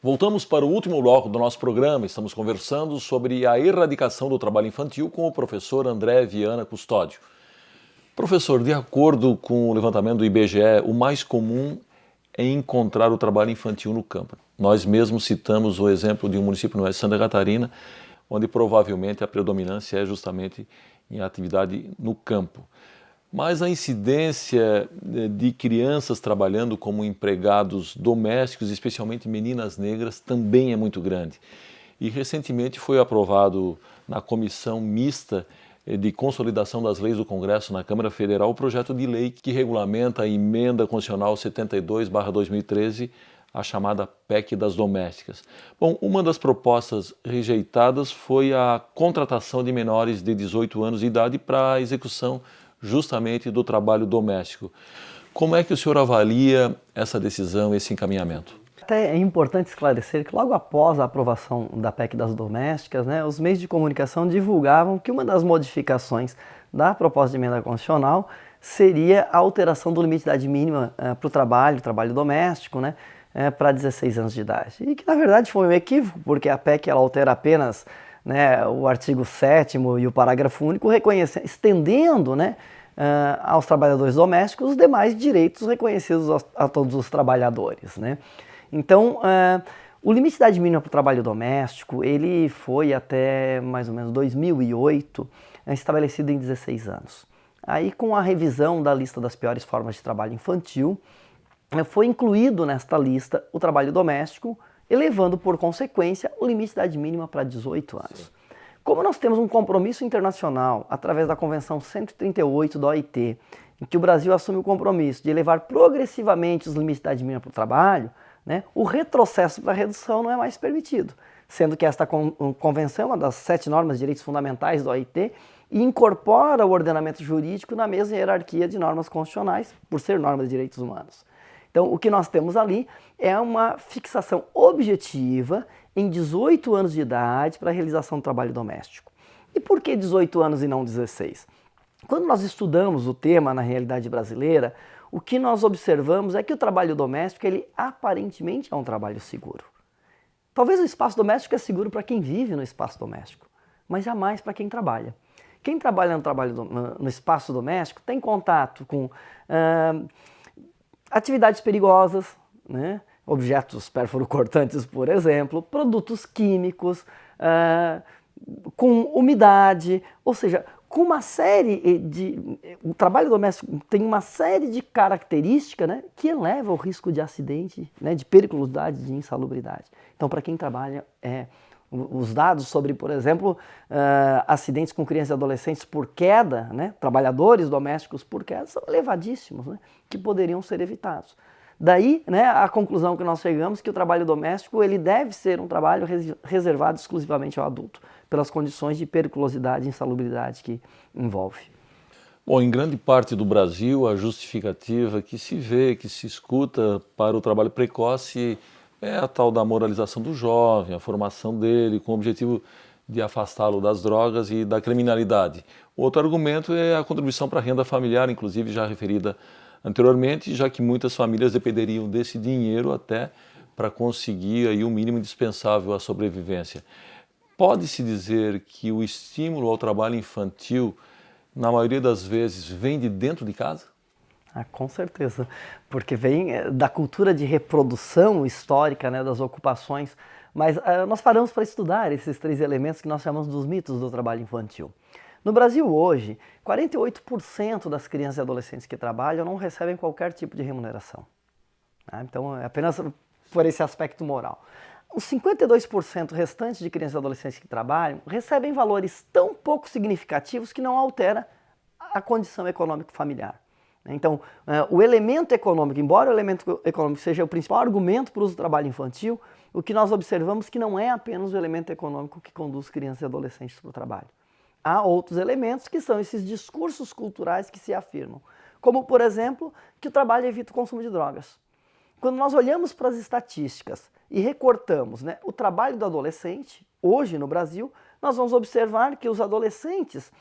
Voltamos para o último bloco do nosso programa. Estamos conversando sobre a erradicação do trabalho infantil com o professor André Viana Custódio. Professor, de acordo com o levantamento do IBGE, o mais comum é encontrar o trabalho infantil no campo. Nós mesmos citamos o exemplo de um município no oeste de Santa Catarina, onde provavelmente a predominância é justamente em atividade no campo. Mas a incidência de crianças trabalhando como empregados domésticos, especialmente meninas negras, também é muito grande. E recentemente foi aprovado na Comissão Mista de Consolidação das Leis do Congresso na Câmara Federal o projeto de lei que regulamenta a Emenda Constitucional 72/2013, a chamada PEC das domésticas. Bom, uma das propostas rejeitadas foi a contratação de menores de 18 anos de idade para a execução justamente do trabalho doméstico. Como é que o senhor avalia essa decisão, esse encaminhamento? Até é importante esclarecer que logo após a aprovação da PEC das domésticas, os meios de comunicação divulgavam que uma das modificações da proposta de emenda constitucional seria a alteração do limite de idade mínima para o trabalho doméstico, para 16 anos de idade. E que na verdade foi um equívoco, porque a PEC ela altera apenas o artigo 7º e o parágrafo único, estendendo aos trabalhadores domésticos os demais direitos reconhecidos a todos os trabalhadores. Então, o limite de idade mínima para o trabalho doméstico, ele foi até mais ou menos 2008 estabelecido em 16 anos. Aí, com a revisão da lista das piores formas de trabalho infantil, foi incluído nesta lista o trabalho doméstico, elevando, por consequência, o limite de idade mínima para 18 anos. Sim. Como nós temos um compromisso internacional, através da Convenção 138 da OIT, em que o Brasil assume o compromisso de elevar progressivamente os limites de idade mínima para o trabalho, o retrocesso para a redução não é mais permitido, sendo que esta convenção é uma das 7 normas de direitos fundamentais da OIT e incorpora o ordenamento jurídico na mesma hierarquia de normas constitucionais, por ser norma de direitos humanos. Então, o que nós temos ali é uma fixação objetiva em 18 anos de idade para a realização do trabalho doméstico. E por que 18 anos e não 16? Quando nós estudamos o tema na realidade brasileira, o que nós observamos é que o trabalho doméstico, ele aparentemente é um trabalho seguro. Talvez o espaço doméstico é seguro para quem vive no espaço doméstico, mas jamais para quem trabalha. Quem trabalha no espaço doméstico tem contato com atividades perigosas, objetos pérfuro-cortantes, por exemplo, produtos químicos, com umidade, ou seja, com uma série de... O trabalho doméstico tem uma série de características que eleva o risco de acidente, de periculosidade, de insalubridade. Então, para quem trabalha, os dados sobre, por exemplo, acidentes com crianças e adolescentes por queda, trabalhadores domésticos por queda, são elevadíssimos, que poderiam ser evitados. Daí, a conclusão que nós chegamos que o trabalho doméstico ele deve ser um trabalho reservado exclusivamente ao adulto, pelas condições de periculosidade e insalubridade que envolve. Bom, em grande parte do Brasil, a justificativa que se vê, que se escuta para o trabalho precoce é a tal da moralização do jovem, a formação dele com o objetivo de afastá-lo das drogas e da criminalidade. Outro argumento é a contribuição para a renda familiar, inclusive já referida anteriormente, já que muitas famílias dependeriam desse dinheiro até para conseguir aí o mínimo indispensável à sobrevivência. Pode-se dizer que o estímulo ao trabalho infantil, na maioria das vezes, vem de dentro de casa? Com certeza, porque vem da cultura de reprodução histórica das ocupações, mas nós paramos para estudar esses 3 elementos que nós chamamos dos mitos do trabalho infantil. No Brasil hoje, 48% das crianças e adolescentes que trabalham não recebem qualquer tipo de remuneração. Então, é apenas por esse aspecto moral. Os 52% restantes de crianças e adolescentes que trabalham recebem valores tão pouco significativos que não altera a condição econômica familiar. Então, o elemento econômico, embora o elemento econômico seja o principal argumento para o uso do trabalho infantil, o que nós observamos é que não é apenas o elemento econômico que conduz crianças e adolescentes para o trabalho. Há outros elementos que são esses discursos culturais que se afirmam, como, por exemplo, que o trabalho evita o consumo de drogas. Quando nós olhamos para as estatísticas e recortamos o trabalho do adolescente, hoje no Brasil, nós vamos observar que os adolescentes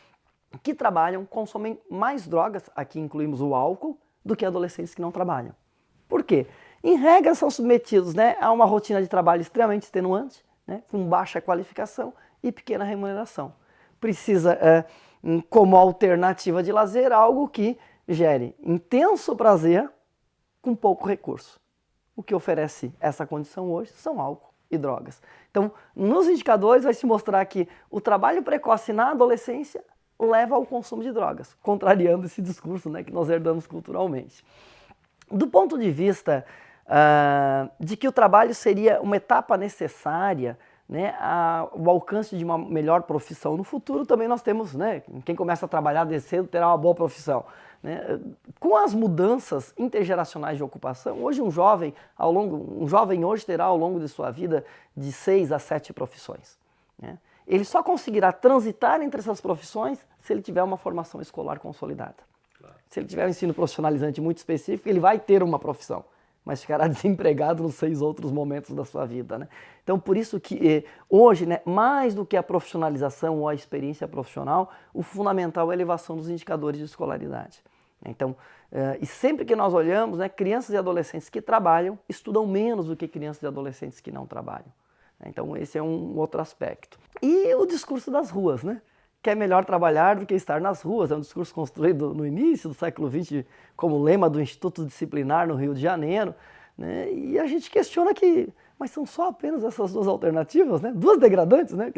que trabalham consomem mais drogas, aqui incluímos o álcool, do que adolescentes que não trabalham. Por quê? em regra são submetidos, né, a uma rotina de trabalho extremamente extenuante, né, com baixa qualificação e pequena remuneração. Precisa, como alternativa de lazer, algo que gere intenso prazer com pouco recurso. O que oferece essa condição hoje são álcool e drogas. Então, nos indicadores vai se mostrar que o trabalho precoce na adolescência leva ao consumo de drogas, contrariando esse discurso, né, que nós herdamos culturalmente. Do ponto de vista de que o trabalho seria uma etapa necessária, né, o alcance de uma melhor profissão no futuro, também nós temos, né, quem começa a trabalhar desde cedo terá uma boa profissão. Né? Com as mudanças intergeracionais de ocupação, hoje um jovem hoje terá ao longo de sua vida de 6 a 7 profissões. Né? Ele só conseguirá transitar entre essas profissões se ele tiver uma formação escolar consolidada. Claro. Se ele tiver um ensino profissionalizante muito específico, ele vai ter uma profissão, mas ficará desempregado nos 6 outros momentos da sua vida. Né? Então, por isso que hoje, né, mais do que a profissionalização ou a experiência profissional, o fundamental é a elevação dos indicadores de escolaridade. Então, e sempre que nós olhamos, né, crianças e adolescentes que trabalham estudam menos do que crianças e adolescentes que não trabalham. Então, esse é um outro aspecto. E o discurso das ruas, né? Que é melhor trabalhar do que estar nas ruas. É um discurso construído no início do século XX como lema do Instituto Disciplinar no Rio de Janeiro. Né? E a gente questiona que, mas são só apenas essas duas alternativas, né? Duas degradantes, né?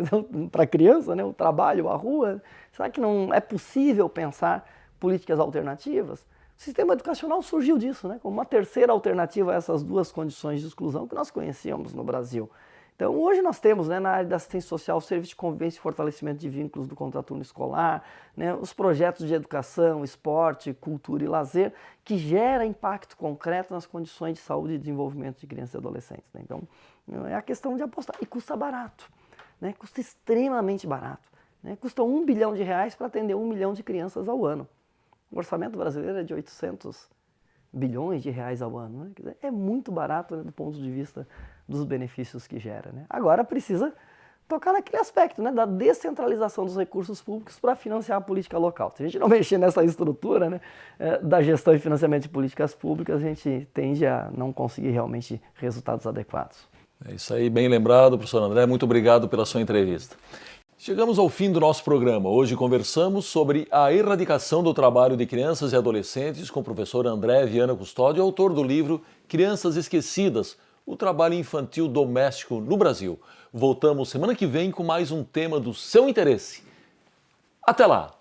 Para a criança, né? O trabalho, a rua. Será que não é possível pensar políticas alternativas? O sistema educacional surgiu disso, né? Como uma terceira alternativa a essas duas condições de exclusão que nós conhecíamos no Brasil. Então, hoje nós temos, né, na área da assistência social, o serviço de convivência e fortalecimento de vínculos do contraturno escolar, né, os projetos de educação, esporte, cultura e lazer, que geram impacto concreto nas condições de saúde e desenvolvimento de crianças e adolescentes. Né? Então, é a questão de apostar. E custa barato, né? Custa extremamente barato. Né? Custa R$1 bilhão para atender 1 milhão de crianças ao ano. O orçamento brasileiro é de 800 bilhões de reais ao ano. Né? Quer dizer, é muito barato, né, do ponto de vista dos benefícios que gera. Né? Agora precisa tocar naquele aspecto, né, da descentralização dos recursos públicos para financiar a política local. Se a gente não mexer nessa estrutura, né, da gestão e financiamento de políticas públicas, a gente tende a não conseguir realmente resultados adequados. É isso aí, bem lembrado, professor André. Muito obrigado pela sua entrevista. Chegamos ao fim do nosso programa. Hoje conversamos sobre a erradicação do trabalho de crianças e adolescentes com o professor André Viana Custódio, autor do livro Crianças Esquecidas, o trabalho infantil doméstico no Brasil. Voltamos semana que vem com mais um tema do seu interesse. Até lá!